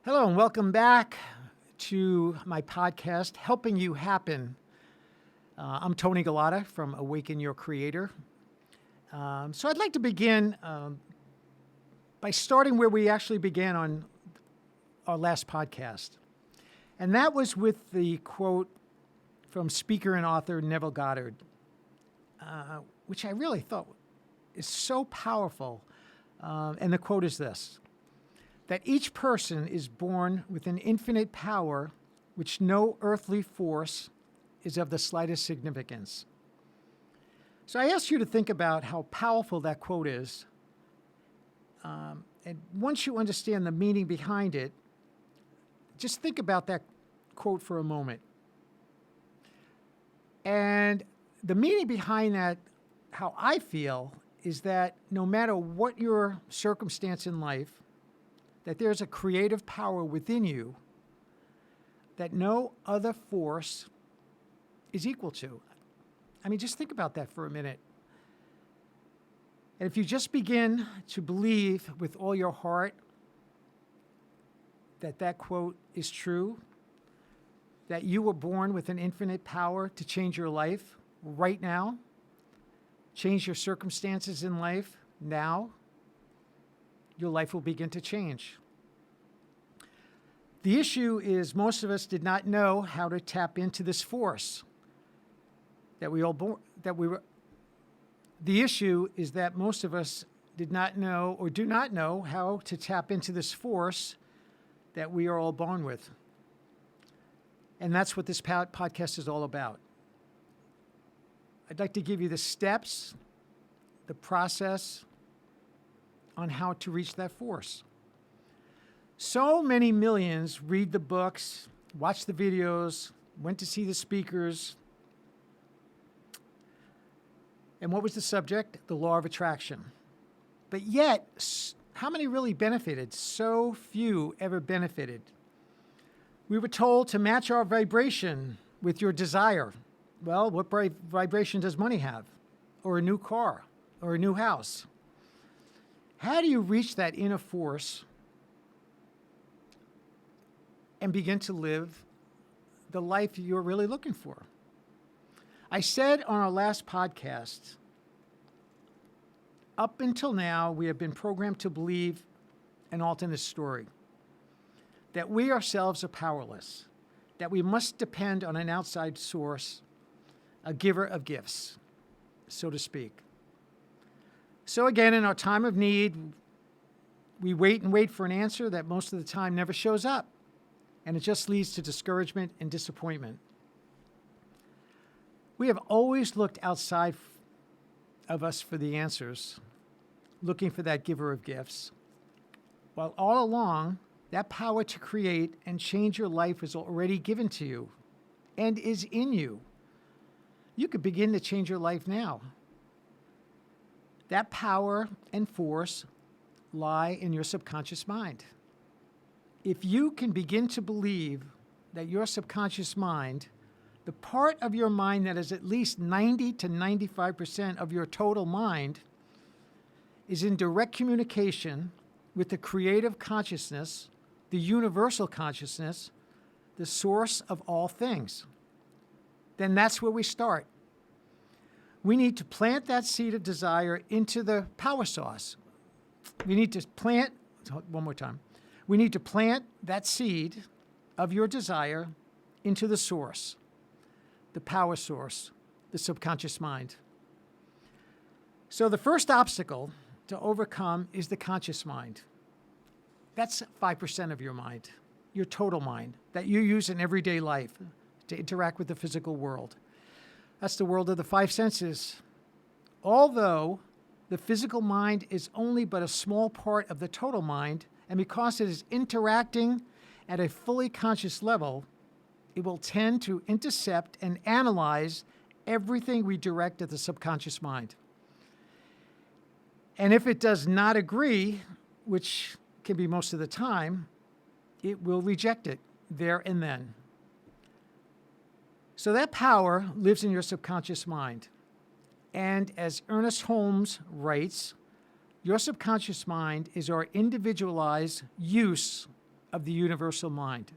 Hello and welcome back to my podcast, Helping You Happen. I'm Tony Gulotta from Awaken Your Creator. So I'd like to begin by starting where we actually began on our last podcast. And that was with the quote from speaker and author Neville Goddard, which I really thought is so powerful. And the quote is this: that each person is born with an infinite power which no earthly force is of the slightest significance. So I ask you to think about how powerful that quote is. And once you understand the meaning behind it, just think about that quote for a moment. And the meaning behind that, how I feel, is that no matter what your circumstance in life, that there's a creative power within you that no other force is equal to. I mean, just think about that for a minute. And if you just begin to believe with all your heart that that quote is true, that you were born with an infinite power to change your life right now, change your circumstances in life now, your life will begin to change. The issue is most of us did not know how to tap into this force that we all The issue is that most of us did not know or do not know how to tap into this force that we are all born with. And that's what this podcast is all about. I'd like to give you the steps, the process, on how to reach that force. So many millions read the books, watch the videos, went to see the speakers. And what was the subject? The law of attraction. But yet, how many really benefited? So few ever benefited. We were told to match our vibration with your desire. Well, what vibration does money have? Or a new car? Or a new house? How do you reach that inner force and begin to live the life you're really looking for? I said on our last podcast, up until now, we have been programmed to believe an alternate story, that we ourselves are powerless, that we must depend on an outside source, a giver of gifts, so to speak. So again, in our time of need, we wait and wait for an answer that most of the time never shows up, and it just leads to discouragement and disappointment. We have always looked outside of us for the answers, looking for that giver of gifts, while all along, that power to create and change your life is already given to you and is in you. You could begin to change your life now. That power and force lie in your subconscious mind. If you can begin to believe that your subconscious mind, the part of your mind that is at least 90 to 95% of your total mind, is in direct communication with the creative consciousness, the universal consciousness, the source of all things, then that's where we start. We need to plant that seed of desire into the power source. We need to plant, one more time. We need to plant that seed of your desire into the source, the power source, the subconscious mind. So the first obstacle to overcome is the conscious mind. That's 5% of your mind, your total mind, that you use in everyday life to interact with the physical world. That's the world of the five senses. Although the physical mind is only but a small part of the total mind, and because it is interacting at a fully conscious level, it will tend to intercept and analyze everything we direct at the subconscious mind. And if it does not agree, which can be most of the time, it will reject it there and then. So that power lives in your subconscious mind. And as Ernest Holmes writes, your subconscious mind is our individualized use of the universal mind.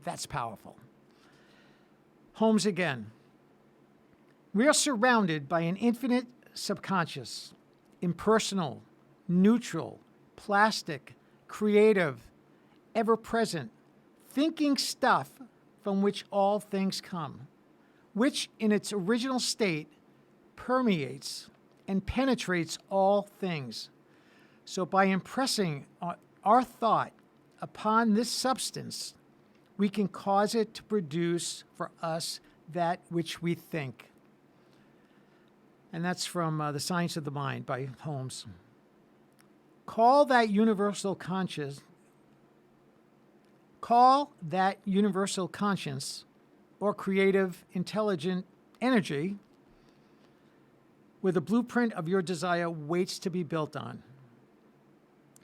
That's powerful. Holmes again. We are surrounded by an infinite subconscious, impersonal, neutral, plastic, creative, ever-present, thinking stuff from which all things come, which in its original state permeates and penetrates all things. So by impressing our thought upon this substance, we can cause it to produce for us that which we think. And that's from The Science of the Mind by Holmes. Call that universal conscience or creative, intelligent energy where the blueprint of your desire waits to be built on.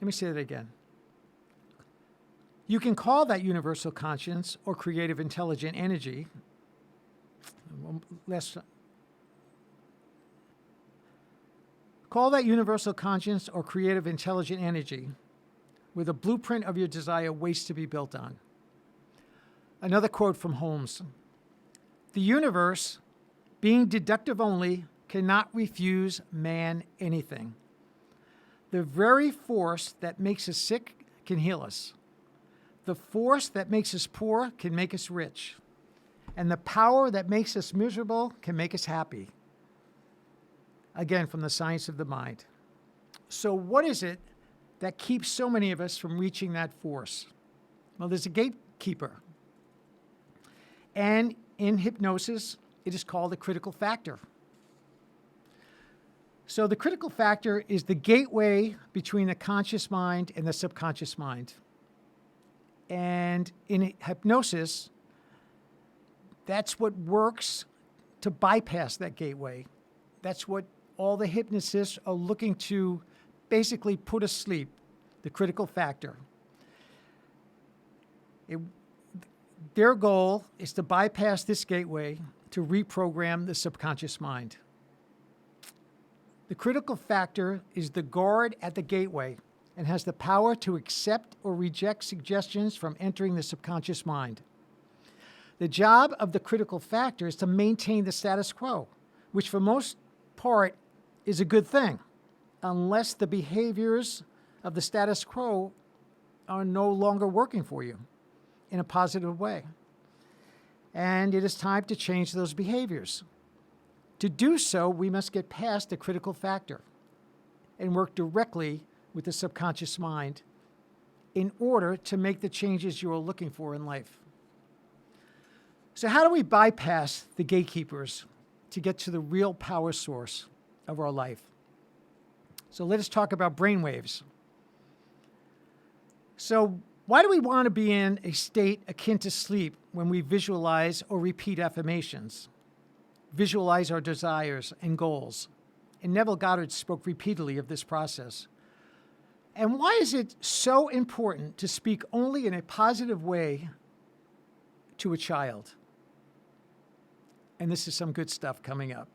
Let me say that again. You can call that universal conscience or creative, intelligent energy. Call that universal conscience or creative, intelligent energy where the blueprint of your desire waits to be built on. Another quote from Holmes. The universe, being deductive only, cannot refuse man anything. The very force that makes us sick can heal us. The force that makes us poor can make us rich. And the power that makes us miserable can make us happy. Again, from The Science of the Mind. So what is it that keeps so many of us from reaching that force? Well, there's a gatekeeper. And in hypnosis, it is called a critical factor. So the critical factor is the gateway between the conscious mind and the subconscious mind. And in hypnosis, that's what works to bypass that gateway. That's what all the hypnotists are looking to basically put asleep, the critical factor. Their goal is to bypass this gateway to reprogram the subconscious mind. The critical factor is the guard at the gateway and has the power to accept or reject suggestions from entering the subconscious mind. The job of the critical factor is to maintain the status quo, which for most part is a good thing, unless the behaviors of the status quo are no longer working for you in a positive way. And it is time to change those behaviors. To do so, we must get past the critical factor and work directly with the subconscious mind in order to make the changes you are looking for in life. So how do we bypass the gatekeepers to get to the real power source of our life? So let us talk about brainwaves. So why do we want to be in a state akin to sleep when we visualize or repeat affirmations, visualize our desires and goals? And Neville Goddard spoke repeatedly of this process. And why is it so important to speak only in a positive way to a child? And this is some good stuff coming up.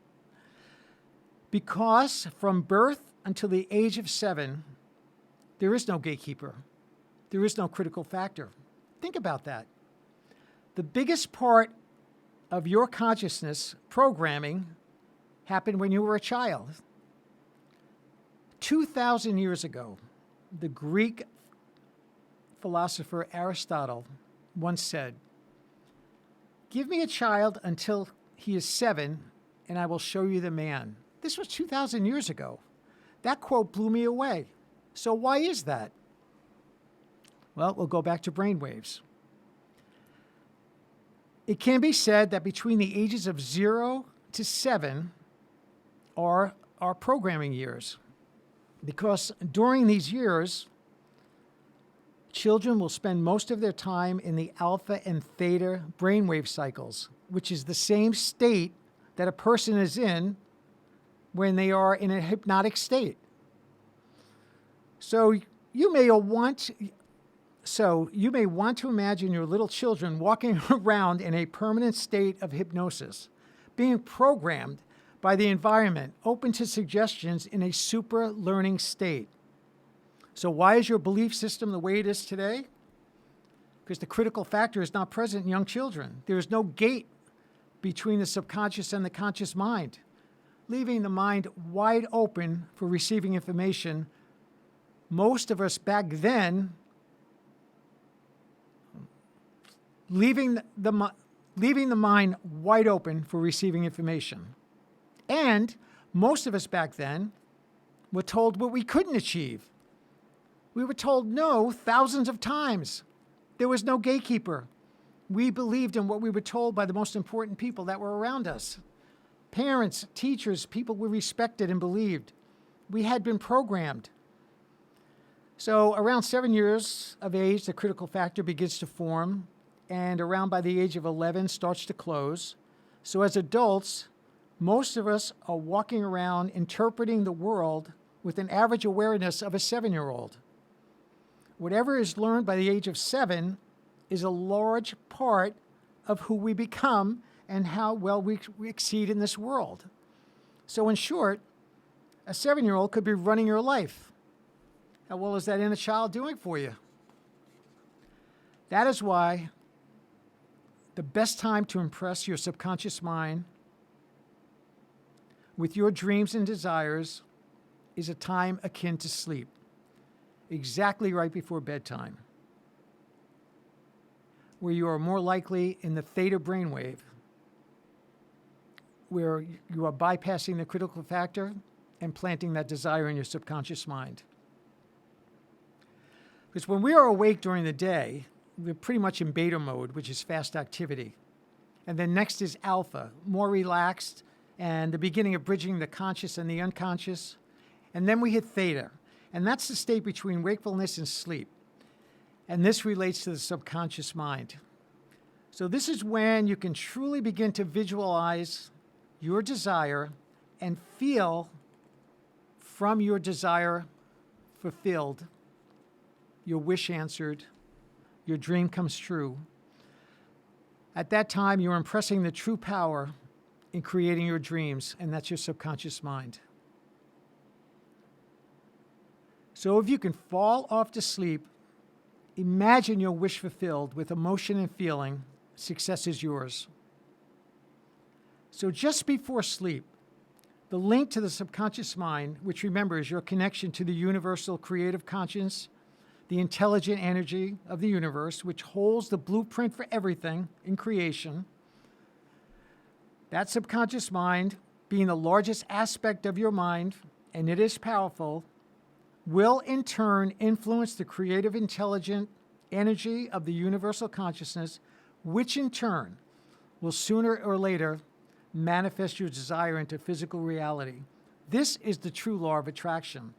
Because from birth until the age of 7, there is no gatekeeper. There is no critical factor. Think about that. The biggest part of your consciousness programming happened when you were a child. 2,000 years ago, the Greek philosopher Aristotle once said, "Give me a child until he is 7, and I will show you the man." This was 2,000 years ago. That quote blew me away. So why is that? Well, we'll go back to brainwaves. It can be said that between the ages of 0 to 7 are our programming years, because during these years, children will spend most of their time in the alpha and theta brainwave cycles, which is the same state that a person is in when they are in a hypnotic state. So you may want to imagine your little children walking around in a permanent state of hypnosis, being programmed by the environment, open to suggestions in a super learning state. So why is your belief system the way it is today? because the critical factor is not present in young children. There is no gate between the subconscious and the conscious mind, leaving the mind wide open for receiving information. Most of us back then, leaving the mind wide open for receiving information. And most of us back then were told what we couldn't achieve. We were told no thousands of times. There was no gatekeeper. We believed in what we were told by the most important people that were around us. Parents, teachers, people we respected and believed. We had been programmed. So around 7 years of age, the critical factor begins to form, and around by the age of 11 starts to close. So as adults, most of us are walking around interpreting the world with an average awareness of a 7-year-old. Whatever is learned by the age of 7 is a large part of who we become and how well we exceed in this world. So in short, a 7-year-old could be running your life. How well is that inner child doing for you? That is why the best time to impress your subconscious mind with your dreams and desires is a time akin to sleep, exactly right before bedtime, where you are more likely in the theta brainwave, where you are bypassing the critical factor and planting that desire in your subconscious mind. Because when we are awake during the day, we're pretty much in beta mode, which is fast activity. And then next is alpha, more relaxed, and the beginning of bridging the conscious and the unconscious. And then we hit theta, and that's the state between wakefulness and sleep. And this relates to the subconscious mind. So this is when you can truly begin to visualize your desire and feel from your desire fulfilled, your wish answered, your dream comes true. At that time, you're impressing the true power in creating your dreams, and that's your subconscious mind. So if you can fall off to sleep, imagine your wish fulfilled with emotion and feeling, success is yours. So just before sleep, the link to the subconscious mind, which remember is your connection to the universal creative conscience, the intelligent energy of the universe, which holds the blueprint for everything in creation, that subconscious mind, being the largest aspect of your mind, and it is powerful, will in turn influence the creative intelligent energy of the universal consciousness, which in turn will sooner or later manifest your desire into physical reality. This is the true law of attraction.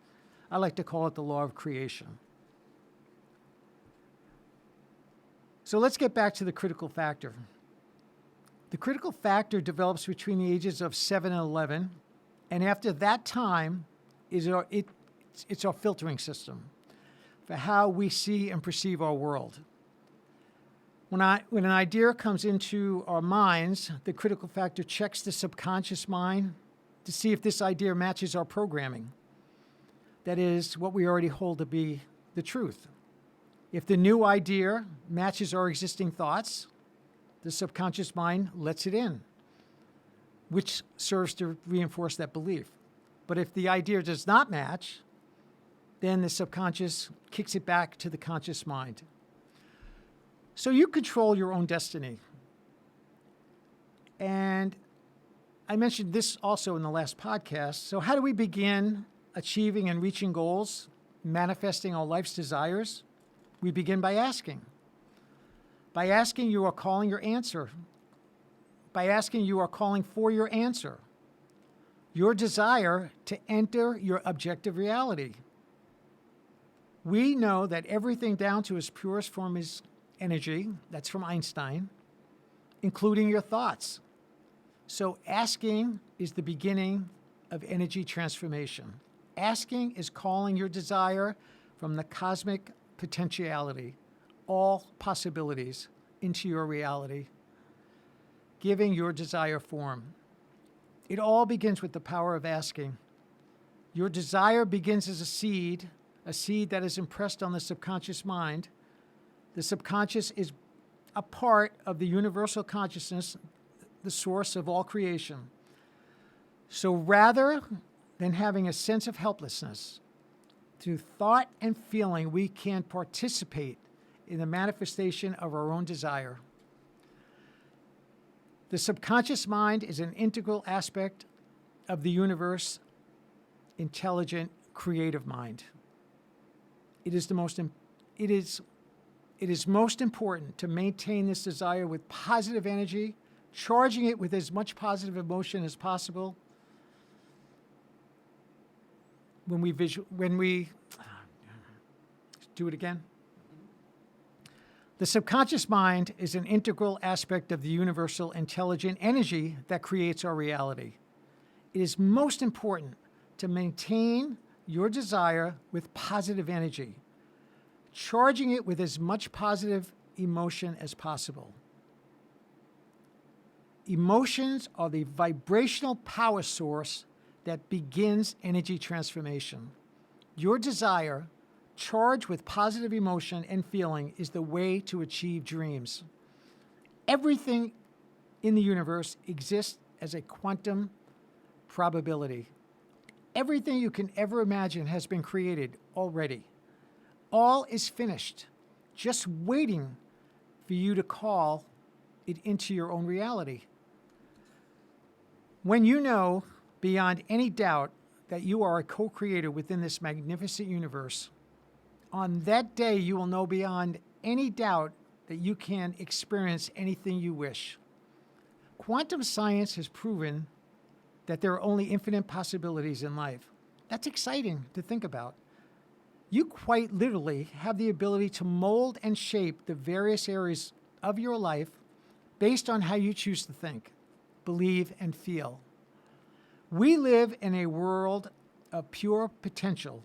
I like to call it the law of creation. So let's get back to the critical factor. The critical factor develops between the ages of 7 and 11, and after that time, it's our filtering system for how we see and perceive our world. When an idea comes into our minds, the critical factor checks the subconscious mind to see if this idea matches our programming. That is, what we already hold to be the truth. If the new idea matches our existing thoughts, the subconscious mind lets it in, which serves to reinforce that belief. But if the idea does not match, then the subconscious kicks it back to the conscious mind. So you control your own destiny. And I mentioned this also in the last podcast. So how do we begin achieving and reaching goals, manifesting our life's desires? We begin by asking. By asking, you are calling your answer. By asking, you are calling for your answer. Your desire to enter your objective reality. We know that everything down to its purest form is energy. That's from Einstein, including your thoughts. So asking is the beginning of energy transformation. Asking is calling your desire from the cosmic potentiality, all possibilities, into your reality, giving your desire form. It all begins with the power of asking. Your desire begins as a seed that is impressed on the subconscious mind, The subconscious is a part of the universal consciousness, the source of all creation. So rather than having a sense of helplessness, through thought and feeling, we can participate in the manifestation of our own desire. The subconscious mind is an integral aspect of the universe, intelligent, creative mind. It is most important to maintain this desire with positive energy, charging it with as much positive emotion as possible. When we do it again. The subconscious mind is an integral aspect of the universal intelligent energy that creates our reality. It is most important to maintain your desire with positive energy, charging it with as much positive emotion as possible. Emotions are the vibrational power source that begins energy transformation. Your desire, charged with positive emotion and feeling, is the way to achieve dreams. Everything in the universe exists as a quantum probability. Everything you can ever imagine has been created already. All is finished, just waiting for you to call it into your own reality. When you know beyond any doubt that you are a co-creator within this magnificent universe, on that day you will know beyond any doubt that you can experience anything you wish. Quantum science has proven that there are only infinite possibilities in life. That's exciting to think about. You quite literally have the ability to mold and shape the various areas of your life based on how you choose to think, believe, and feel. We live in a world of pure potential,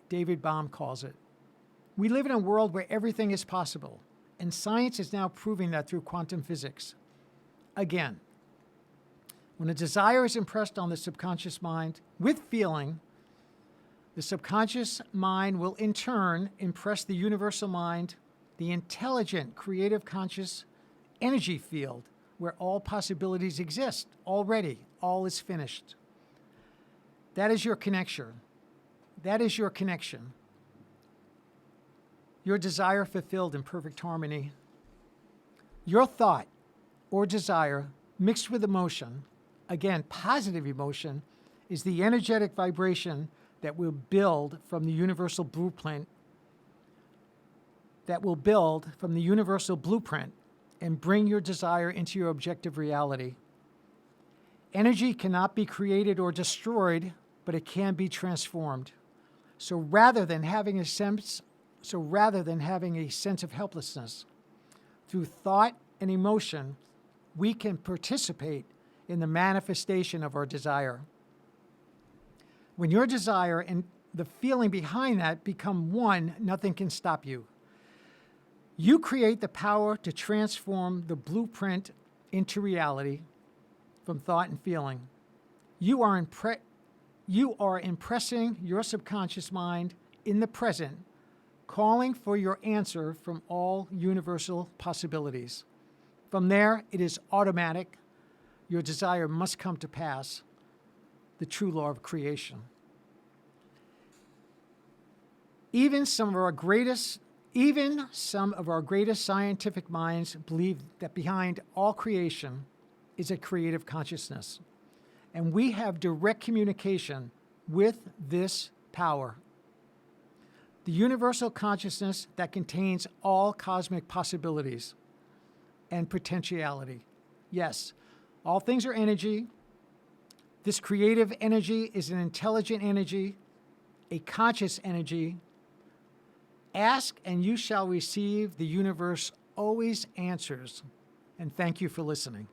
David Bohm calls it. We live in a world where everything is possible, and science is now proving that through quantum physics. Again, when a desire is impressed on the subconscious mind with feeling, the subconscious mind will in turn impress the universal mind, the intelligent, creative, conscious energy field where all possibilities exist already. All is finished. That is your connection. That is your connection. Your desire fulfilled in perfect harmony. Your thought or desire mixed with emotion, again, positive emotion, is the energetic vibration that will build from the universal blueprint, and bring your desire into your objective reality. Energy cannot be created or destroyed, but it can be transformed. So rather than having a sense of helplessness, through thought and emotion, we can participate in the manifestation of our desire. When your desire and the feeling behind that become one, nothing can stop you. You create the power to transform the blueprint into reality from thought and feeling. You are impressing your subconscious mind in the present, calling for your answer from all universal possibilities. From there, it is automatic. Your desire must come to pass, the true law of creation. Even some of our greatest scientific minds believe that behind all creation is a creative consciousness. And we have direct communication with this power. The universal consciousness that contains all cosmic possibilities and potentiality. Yes, all things are energy. This creative energy is an intelligent energy, a conscious energy. Ask and you shall receive. The universe always answers. And thank you for listening.